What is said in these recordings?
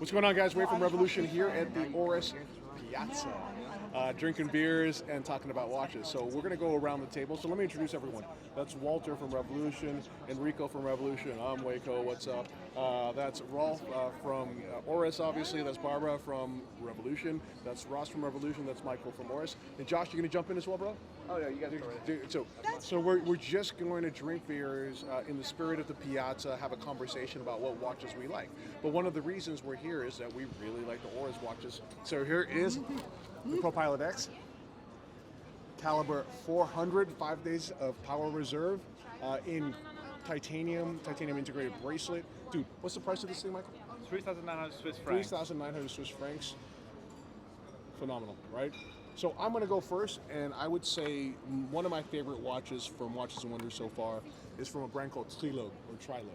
What's going on, guys? Wade from Revolution here at the Oris Piazza, drinking beers and talking about watches. So we're going to go around the table. So let me introduce everyone. That's Walter from Revolution, Enrico from Revolution. I'm Waco. What's up? That's Rolf from Oris, obviously. That's Barbara from Revolution. That's Ross from Revolution. That's Michael from Oris. And Josh, you going to jump in as well, bro? Oh yeah, you guys go right. So we're just going to drink beers in the spirit of the Piazza, have a conversation about what watches we like. But one of the reasons we're here is that we really like the Oris watches. So here is the ProPilot X, caliber 400, 5 days of power reserve in titanium integrated bracelet. Dude, what's the price of this thing, Michael? 3,900 Swiss francs. 3,900 Swiss francs. Phenomenal, right? So I'm going to go first, and I would say one of my favorite watches from Watches and Wonders so far is from a brand called Trilog, or Trilog.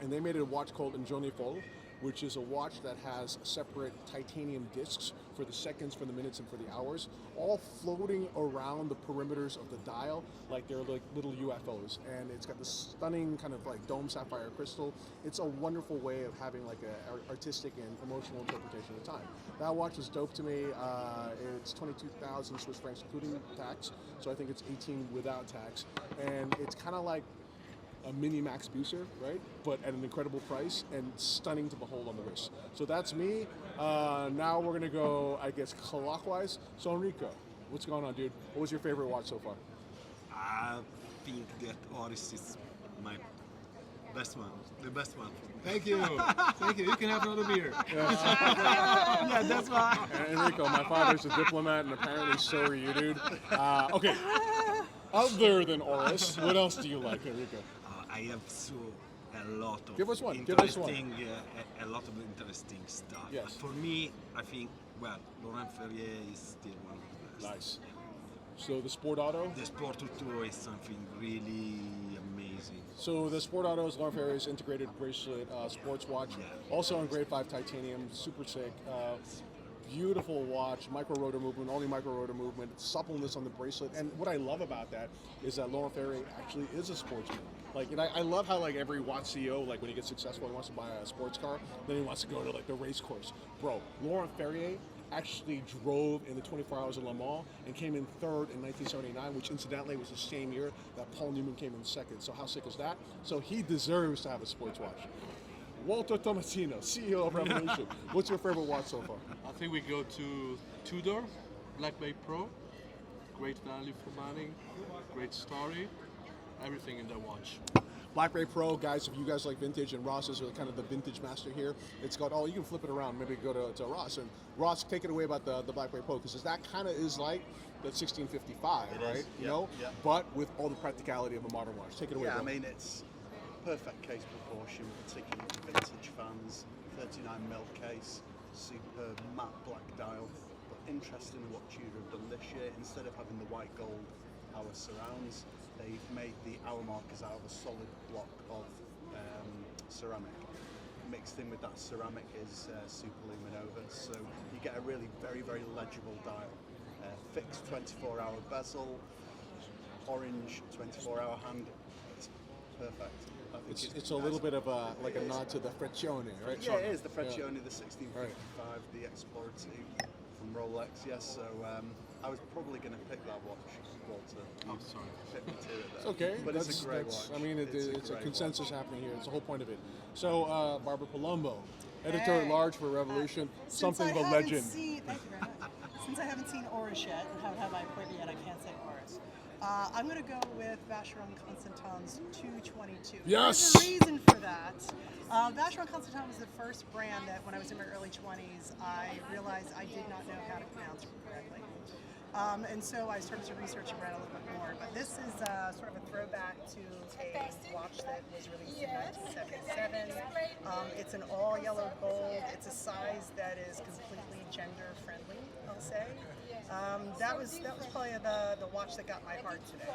And they made a watch called Engione Fol, which is a watch that has separate titanium discs for the seconds, for the minutes, and for the hours, all floating around the perimeters of the dial like they're like little UFOs. And it's got this stunning kind of like dome sapphire crystal. It's a wonderful way of having like an artistic and emotional interpretation of time. That watch is dope to me. It's 22,000 Swiss francs including tax, so I think it's 18 without tax. And it's kind of like a mini Max Bucer, right? But at an incredible price and stunning to behold on the wrist. So that's me. Now we're gonna go, I guess, clockwise. So Enrico, what's going on, dude? What was your favorite watch so far? I think that Oris is my best one, the best one. Thank you, thank you. You can have another beer. Yeah, that's why. Enrico, my father's a diplomat, and apparently so are you, dude. Okay. Other than Oris, what else do you like, Enrico? I have a lot of Give us one. interesting, a lot of interesting stuff. Yes. But for me, I think Laurent Ferrier is still one of the best. Nice. So the Sport Auto. The Sport Auto is something really amazing. So the Sport Auto is Laurent Ferrier's integrated bracelet sports watch, also in grade 5 titanium, super sick. Beautiful watch, micro rotor movement, only micro rotor movement, suppleness on the bracelet. And what I love about that is that Laurent Ferrier actually is a sportsman. Like, and I love how like every watch CEO, like when he gets successful, he wants to buy a sports car, then he wants to go to like the race course. Bro, Laurent Ferrier actually drove in the 24 Hours of Le Mans and came in third in 1979, which incidentally was the same year that Paul Newman came in second. So how sick is that? So he deserves to have a sports watch. Walter Tomasino, CEO of Revolution. What's your favorite watch so far? I think we go to Tudor, Black Bay Pro. Great value for money, great story, everything in that watch. Black Bay Pro, guys, if you guys like vintage, and Ross is kind of the vintage master here, it's got, you can flip it around, maybe go to Ross. And Ross, take it away about the Black Bay Pro, because that kind of is like the 1655, It right? is, You know? yeah. But with all the practicality of a modern watch. Take it away, Yeah, bro. I mean it's perfect case proportion, particularly for vintage fans. 39mm case, superb matte black dial. But interestingly, what Tudor have done this year, instead of having the white gold hour surrounds, they've made the hour markers out of a solid block of ceramic. Mixed in with that ceramic is Super Luminova, so you get a really very, very legible dial. Fixed 24-hour bezel, orange 24-hour hand. It's perfect. I think It's a little bit of a nod to the Freccione, right? Yeah, it is the Freccione, Yeah. the 1655, the Explorer 2 from Rolex. Yes, so I was probably going to pick that watch, Walter. I'm sorry. Pick me to it there. It's okay. But it's a great watch. I mean, it's a great consensus watch. happening here. It's the whole point of it. So, Barbara Palumbo, editor at large for Revolution, something of a legend. Thank you very much. Since I haven't seen Oris yet and haven't had my appointment yet, I can't say Oris. I'm going to go with Vacheron Constantin's 222. Yes! There's a reason for that. Vacheron Constantin was the first brand that when I was in my early 20s, I realized I did not know how to pronounce it correctly. And so I started to research and read a little bit more. But this is sort of a throwback to a watch that was released in 1977. It's an all yellow gold. It's a size that is completely gender friendly, I'll say. That was probably the watch that got my heart today.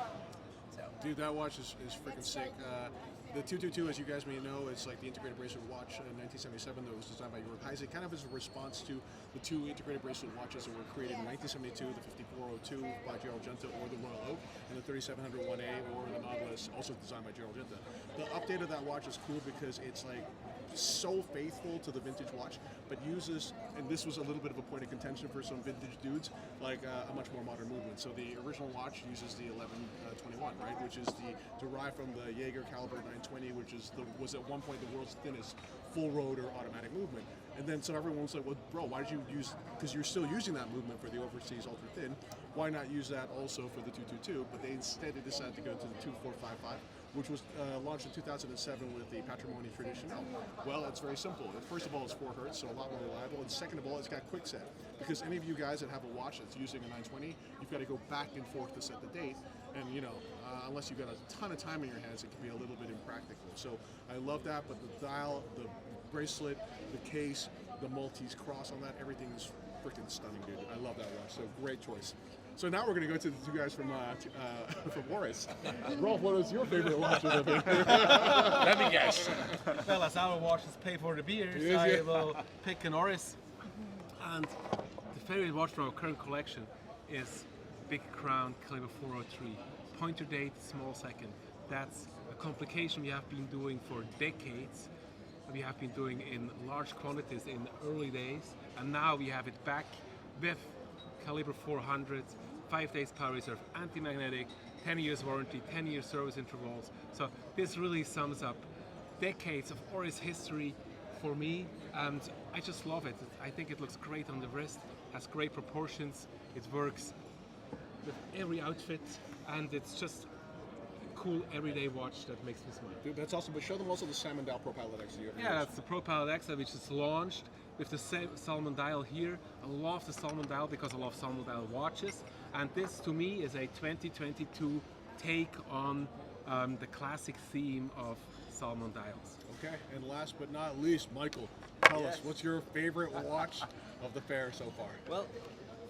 So. Dude, that watch is freaking sick. The 222, as you guys may know, is like the integrated bracelet watch in 1977 that was designed by Jörg Heise, kind of as a response to the two integrated bracelet watches that were created in 1972, the 5402 by Gerald Genta or the Royal Oak, and the 3700 1A or the Nautilus, also designed by Gerald Genta. The update of that watch is cool because it's like so faithful to the vintage watch, but uses, and this was a little bit of a point of contention for some vintage dudes, like a much more modern movement. So the original watch uses the 1121, right, which is derived from the Jaeger caliber 920, which was at one point the world's thinnest full rotor automatic movement. And then so everyone's like, well, bro, why did you use? Because you're still using that movement for the overseas ultra thin. Why not use that also for the 222? But they decided to go to the 2455. Which was launched in 2007 with the Patrimony Traditional. Well, it's very simple. First of all, it's 4 hertz, so a lot more reliable. And second of all, it's got quick set. Because any of you guys that have a watch that's using a 920, you've got to go back and forth to set the date. And unless you've got a ton of time in your hands, it can be a little bit impractical. So I love that, but the dial, the bracelet, the case, the Maltese cross on that, everything is freaking stunning, dude. I love that watch, so great choice. So now we're going to go to the two guys from Oris. Rolf, what was your favorite watch of the beer? Let me guess. Well, as our watches pay for the beers, Yes, I yeah. will pick an Oris. And the favorite watch from our current collection is Big Crown Caliber 403. Pointer date, small second. That's a complication we have been doing for decades. We have been doing in large quantities in early days, and now we have it back with Caliber 400, 5 days power reserve, anti-magnetic, 10 years warranty, 10 year service intervals. So this really sums up decades of Oris history for me, and I just love it. I think it looks great on the wrist, has great proportions, it works with every outfit, and it's just a cool everyday watch that makes me smile. Dude, that's awesome. But show them also the Salmon Dial Pro Pilot X. Yeah, that's the Pro Pilot X which is launched with the Salmon Dial here. I love the Salmon Dial because I love Salmon Dial watches, and this to me is a 2022 take on the classic theme of Salmon Dials. Okay, and last but not least, Michael, tell us, what's your favorite watch of the fair so far? Well,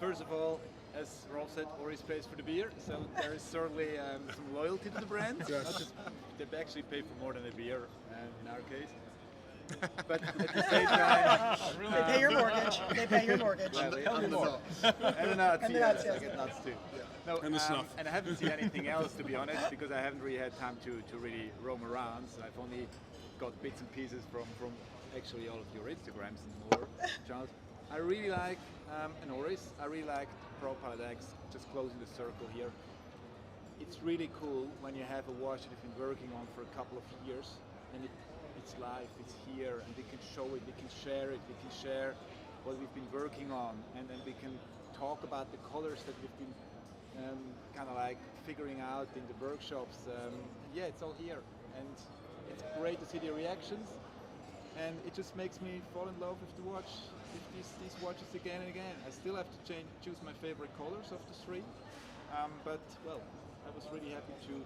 first of all, as Rolf said, Oris pays for the beer, so there is certainly some loyalty to the brand. Yes. Not just, they actually pay for more than a beer, in our case. But at the same time, They pay your mortgage. They pay your mortgage. well, and the nuts, And the yes, nuts, I yes. get nuts too. No, And the snuff. and I haven't seen anything else, to be honest, because I haven't really had time to really roam around. So I've only got bits and pieces from actually all of your Instagrams and more channels. I really like an Oris. I really like Pro Pilot X. Just closing the circle here. It's really cool when you have a watch that you've been working on for a couple of years, and it's live, it's here, and we can show it, we can share it, we can share what we've been working on, and then we can talk about the colors that we've been kind of like figuring out in the workshops. Yeah, it's all here, and it's great to see the reactions, and it just makes me fall in love with the watch, with these watches again and again. I still have to choose my favorite colors of the three, but well, I was really happy to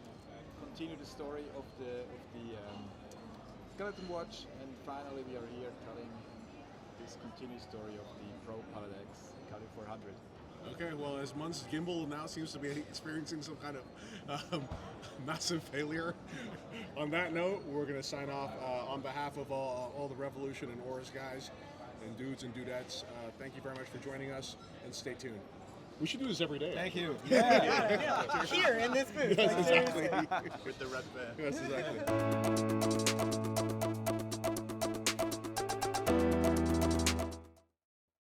continue the story of the skeleton watch, and finally we are here telling this continued story of the Pro Pilot X Caliber 400. Okay, well, as Mun's gimbal now seems to be experiencing some kind of massive failure. On that note, we're going to sign off on behalf of all the Revolution and Oris guys and dudes and dudettes. Thank you very much for joining us, and stay tuned. We should do this every day. Thank you. Yeah. Here in this booth. Yes, like, seriously. exactly. With the red bear. Yes, exactly.